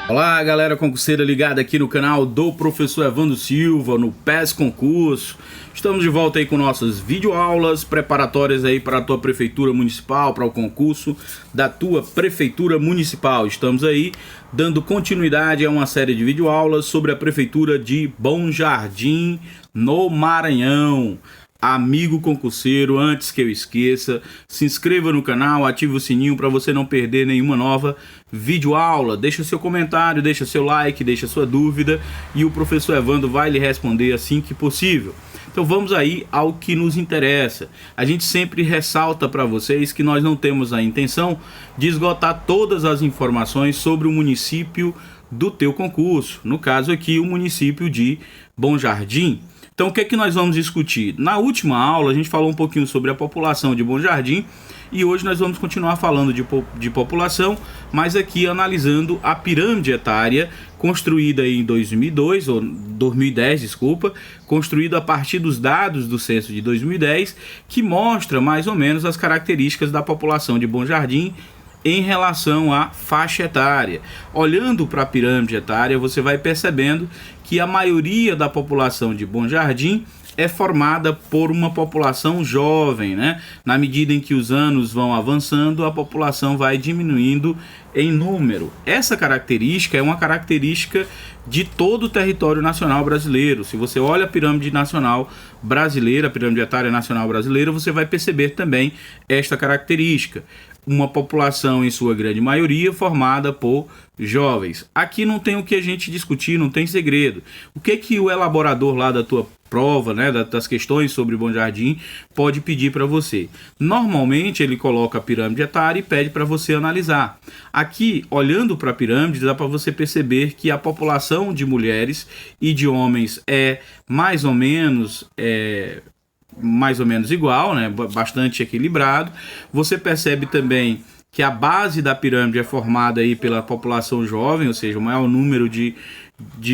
Olá, galera concurseira ligada aqui no canal do professor Evandro Silva, no PES Concurso. Estamos de volta aí com nossas videoaulas preparatórias aí para a tua prefeitura municipal, para o concurso da tua prefeitura municipal. Estamos aí dando continuidade a uma série de videoaulas sobre a prefeitura de Bom Jardim, no Maranhão. Amigo concurseiro, antes que eu esqueça, se inscreva no canal, ative o sininho para você não perder nenhuma nova videoaula. Deixa seu comentário, deixa seu like, deixa sua dúvida e o professor Evandro vai lhe responder assim que possível. Então vamos aí ao que nos interessa. A gente sempre ressalta para vocês que nós não temos a intenção de esgotar todas as informações sobre o município do teu concurso. No caso aqui, o município de Bom Jardim. Então o que é que nós vamos discutir? Na última aula a gente falou um pouquinho sobre a população de Bom Jardim e hoje nós vamos continuar falando de população, mas aqui analisando a pirâmide etária construída em 2002, ou 2010, desculpa, construída a partir dos dados do censo de 2010, que mostra mais ou menos as características da população de Bom Jardim em relação à faixa etária. Olhando para a pirâmide etária, você vai percebendo que a maioria da população de Bom Jardim é formada por uma população jovem, né? Na medida em que os anos vão avançando, a população vai diminuindo em número. Essa característica é uma característica de todo o território nacional brasileiro. Se você olha a pirâmide nacional brasileira, a pirâmide etária nacional brasileira, você vai perceber também esta característica. Uma população, em sua grande maioria, formada por jovens. Aqui não tem o que a gente discutir, não tem segredo. O que o elaborador lá da tua prova, né, das questões sobre Bom Jardim, pode pedir para você? Normalmente ele coloca a pirâmide etária e pede para você analisar. Aqui, olhando para a pirâmide, dá para você perceber que a população de mulheres e de homens é mais ou menos igual, né? Bastante equilibrado. Você percebe também que a base da pirâmide é formada aí pela população jovem, ou seja, o maior número de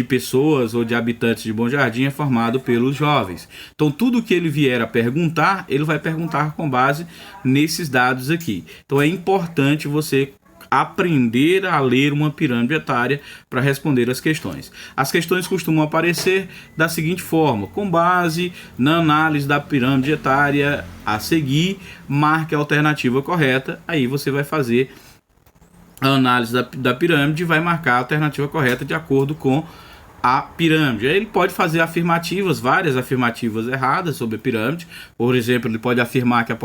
pessoas ou de habitantes de Bom Jardim é formado pelos jovens. Então tudo que ele vier a perguntar, ele vai perguntar com base nesses dados aqui. Então é importante você aprender a ler uma pirâmide etária para responder as questões. As questões costumam aparecer da seguinte forma: com base na análise da pirâmide etária a seguir, marque a alternativa correta. Aí você vai fazer a análise da pirâmide e vai marcar a alternativa correta de acordo com a pirâmide. Aí ele pode fazer afirmativas, várias afirmativas erradas sobre a pirâmide. Por exemplo, ele pode afirmar que a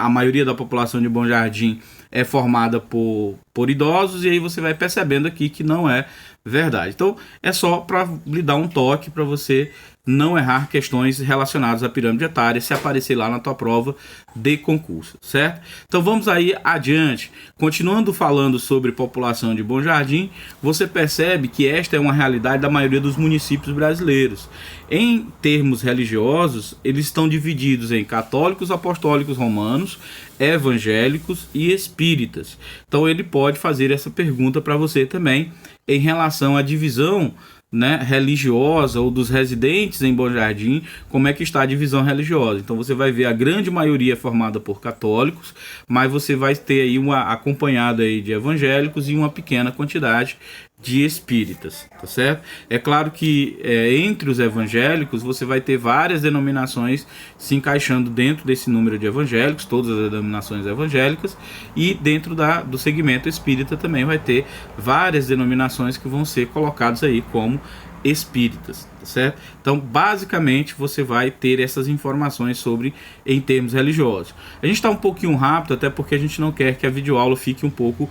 maioria da população de Bom Jardim é formada por idosos, e aí você vai percebendo aqui que não é verdade. Então é só para lhe dar um toque para você não errar questões relacionadas à pirâmide etária se aparecer lá na tua prova de concurso, certo? Então vamos aí adiante. Continuando falando sobre população de Bom Jardim, você percebe que esta é uma realidade da maioria dos municípios brasileiros. Em termos religiosos, eles estão divididos em católicos, apostólicos romanos, evangélicos e espíritas. Então ele pode fazer essa pergunta para você também em relação à divisão, né, religiosa, ou dos residentes em Bom Jardim, como é que está a divisão religiosa. Então você vai ver a grande maioria formada por católicos, mas você vai ter aí acompanhado aí de evangélicos e uma pequena quantidade de espíritas, tá certo? É claro que entre os evangélicos você vai ter várias denominações se encaixando dentro desse número de evangélicos, todas as denominações evangélicas, e dentro do segmento espírita também vai ter várias denominações que vão ser colocadas aí como espíritas, tá certo? Então, basicamente, você vai ter essas informações sobre em termos religiosos. A gente está um pouquinho rápido, até porque a gente não quer que a videoaula fique um pouco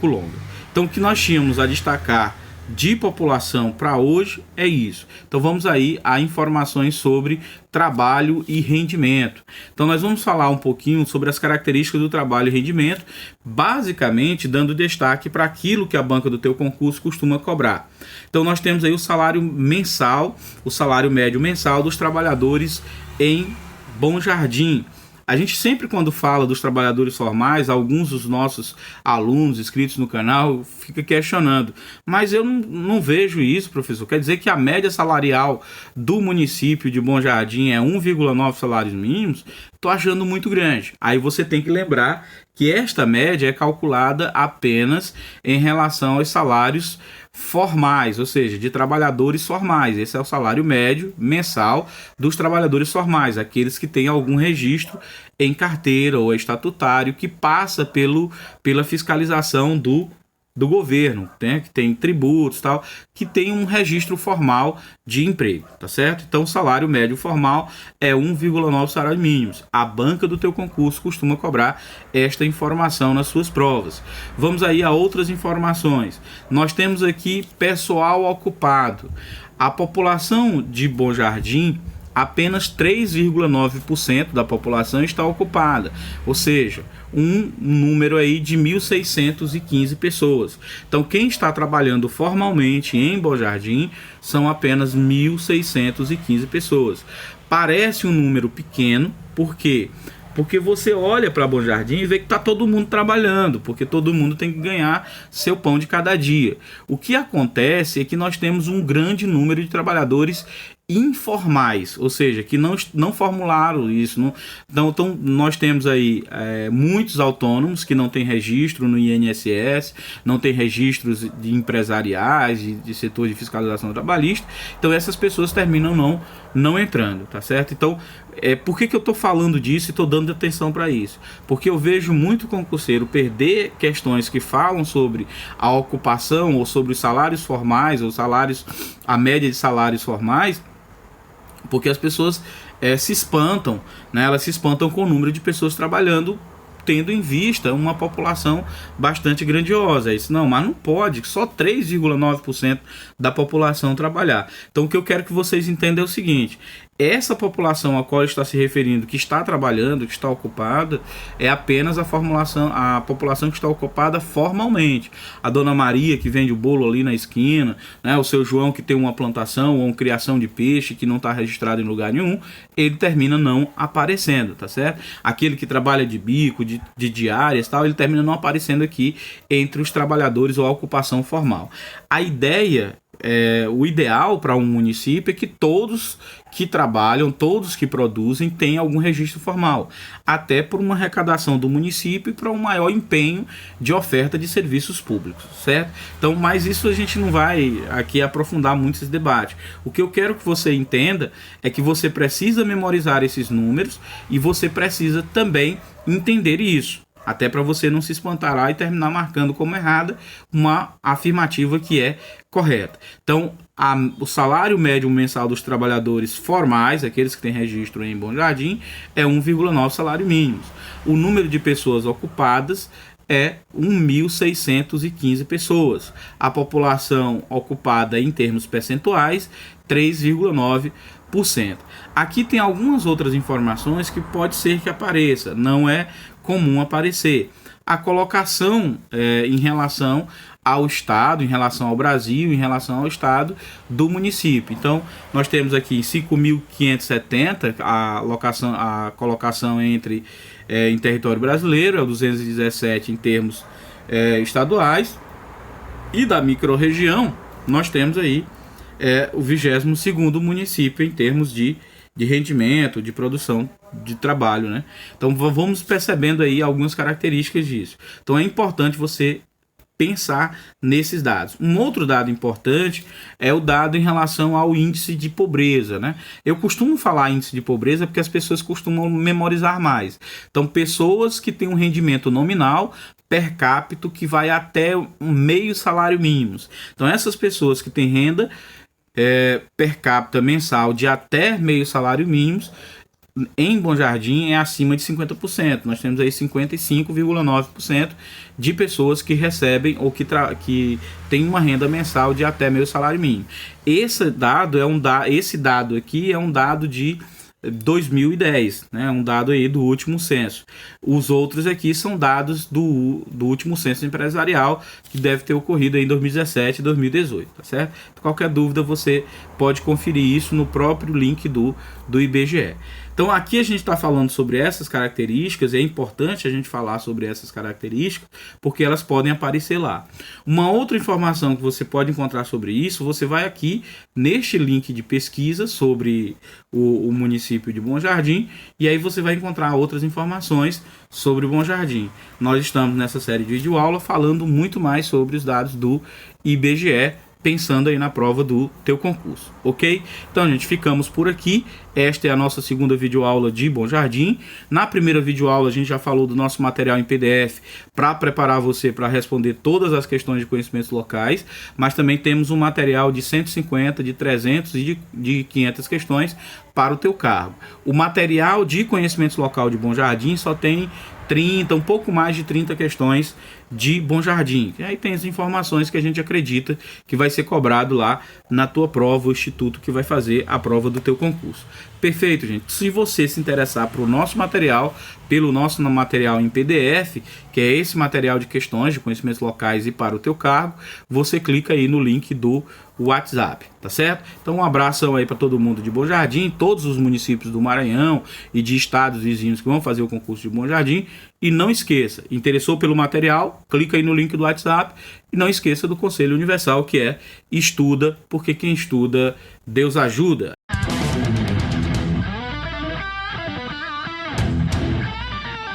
longa. Então, o que nós tínhamos a destacar de população para hoje é isso. Então vamos aí a informações sobre trabalho e rendimento. Então nós vamos falar um pouquinho sobre as características do trabalho e rendimento, basicamente dando destaque para aquilo que a banca do teu concurso costuma cobrar. Então nós temos aí o salário mensal, o salário médio mensal dos trabalhadores em Bom Jardim. A gente sempre, quando fala dos trabalhadores formais, alguns dos nossos alunos inscritos no canal fica questionando, mas eu não vejo isso, professor. Quer dizer que a média salarial do município de Bom Jardim é 1,9 salários mínimos? tô achando muito grande. Aí você tem que lembrar que esta média é calculada apenas em relação aos salários formais, ou seja, de trabalhadores formais. Esse é o salário médio mensal dos trabalhadores formais, aqueles que têm algum registro em carteira ou estatutário que passa pela fiscalização do governo, né, que tem tributos e tal, que tem um registro formal de emprego, tá certo? Então o salário médio formal é 1,9 salários mínimos. A banca do teu concurso costuma cobrar esta informação nas suas provas. Vamos aí a outras informações. Nós temos aqui pessoal ocupado. A população de Bom Jardim, apenas 3,9% da população está ocupada, ou seja, um número aí de 1.615 pessoas. Então, quem está trabalhando formalmente em Bom Jardim são apenas 1.615 pessoas. Parece um número pequeno, por quê? Porque você olha para Bom Jardim e vê que está todo mundo trabalhando, porque todo mundo tem que ganhar seu pão de cada dia. O que acontece é que nós temos um grande número de trabalhadores informais, ou seja, que não formularam isso. Então, nós temos aí muitos autônomos que não têm registro no INSS, não têm registros de empresariais, de setor de fiscalização trabalhista. Então, essas pessoas terminam não entrando, tá certo? Então, por que eu estou falando disso e estou dando atenção para isso? Porque eu vejo muito concurseiro perder questões que falam sobre a ocupação ou sobre os salários formais ou a média de salários formais, porque as pessoas se espantam, né? Elas se espantam com o número de pessoas trabalhando, tendo em vista uma população bastante grandiosa. Isso não, mas não pode, só 3,9% da população trabalhar. Então o que eu quero que vocês entendam é o seguinte: essa população a qual está se referindo, que está trabalhando, que está ocupada, é apenas a população que está ocupada formalmente. A dona Maria que vende o bolo ali na esquina, né, o seu João que tem uma plantação ou uma criação de peixe que não está registrado em lugar nenhum, ele termina não aparecendo, tá certo? Aquele que trabalha de bico, de diárias, tal, ele termina não aparecendo aqui entre os trabalhadores ou a ocupação formal. A ideia, o ideal para um município é que todos que trabalham, todos que produzem, tenham algum registro formal, até por uma arrecadação do município e para um maior empenho de oferta de serviços públicos, certo? Então, mas isso a gente não vai aqui aprofundar muito esse debate. O que eu quero que você entenda é que você precisa memorizar esses números e você precisa também entender isso, até para você não se espantar lá e terminar marcando como errada uma afirmativa que é correta. Então, o salário médio mensal dos trabalhadores formais, aqueles que têm registro em Bom Jardim, é 1,9 salário mínimos. O número de pessoas ocupadas é 1.615 pessoas. A população ocupada em termos percentuais, 3,9%. Aqui tem algumas outras informações que pode ser que apareça, não é comum aparecer. A colocação em relação ao Estado, em relação ao Brasil, em relação ao Estado do município. Então, nós temos aqui 5.570, a colocação em território brasileiro, é o 217 em termos estaduais, e da microrregião, nós temos aí o 22º município em termos de rendimento, de produção de trabalho, né? Então vamos percebendo aí algumas características disso. Então é importante você pensar nesses dados. Um outro dado importante é o dado em relação ao índice de pobreza, né? Eu costumo falar índice de pobreza porque as pessoas costumam memorizar mais. Então, pessoas que têm um rendimento nominal per capita que vai até meio salário mínimo. Então, essas pessoas que têm renda per capita mensal de até meio salário mínimo, em Bom Jardim é acima de 50%. Nós temos aí 55,9% de pessoas que recebem ou que têm uma renda mensal de até meio salário mínimo. Esse dado aqui é um dado de 2010, né? Um dado aí do último censo. Os outros aqui são dados do último censo empresarial, que deve ter ocorrido aí em 2017 e 2018, tá certo? Qualquer dúvida você pode conferir isso no próprio link do IBGE. Então aqui a gente está falando sobre essas características, e é importante a gente falar sobre essas características, porque elas podem aparecer lá. Uma outra informação que você pode encontrar sobre isso, você vai aqui neste link de pesquisa sobre o município de Bom Jardim, e aí você vai encontrar outras informações sobre o Bom Jardim. Nós estamos nessa série de videoaula falando muito mais sobre os dados do IBGE, pensando aí na prova do teu concurso, ok? Então, gente, ficamos por aqui. Esta é a nossa segunda videoaula de Bom Jardim. Na primeira videoaula, a gente já falou do nosso material em PDF para preparar você para responder todas as questões de conhecimentos locais, mas também temos um material de 150, de 300 e de 500 questões para o teu cargo. O material de conhecimentos local de Bom Jardim só tem 30, um pouco mais de 30 questões de Bom Jardim. E aí tem as informações que a gente acredita que vai ser cobrado lá na tua prova, o instituto que vai fazer a prova do teu concurso. Perfeito, gente. Se você se interessar pelo nosso material em PDF, que é esse material de questões de conhecimentos locais e para o teu cargo, você clica aí no link do WhatsApp, tá certo? Então um abração aí para todo mundo de Bom Jardim, todos os municípios do Maranhão e de estados vizinhos que vão fazer o concurso de Bom Jardim. E não esqueça, interessou pelo material, clica aí no link do WhatsApp e não esqueça do Conselho Universal, que é estuda, porque quem estuda, Deus ajuda.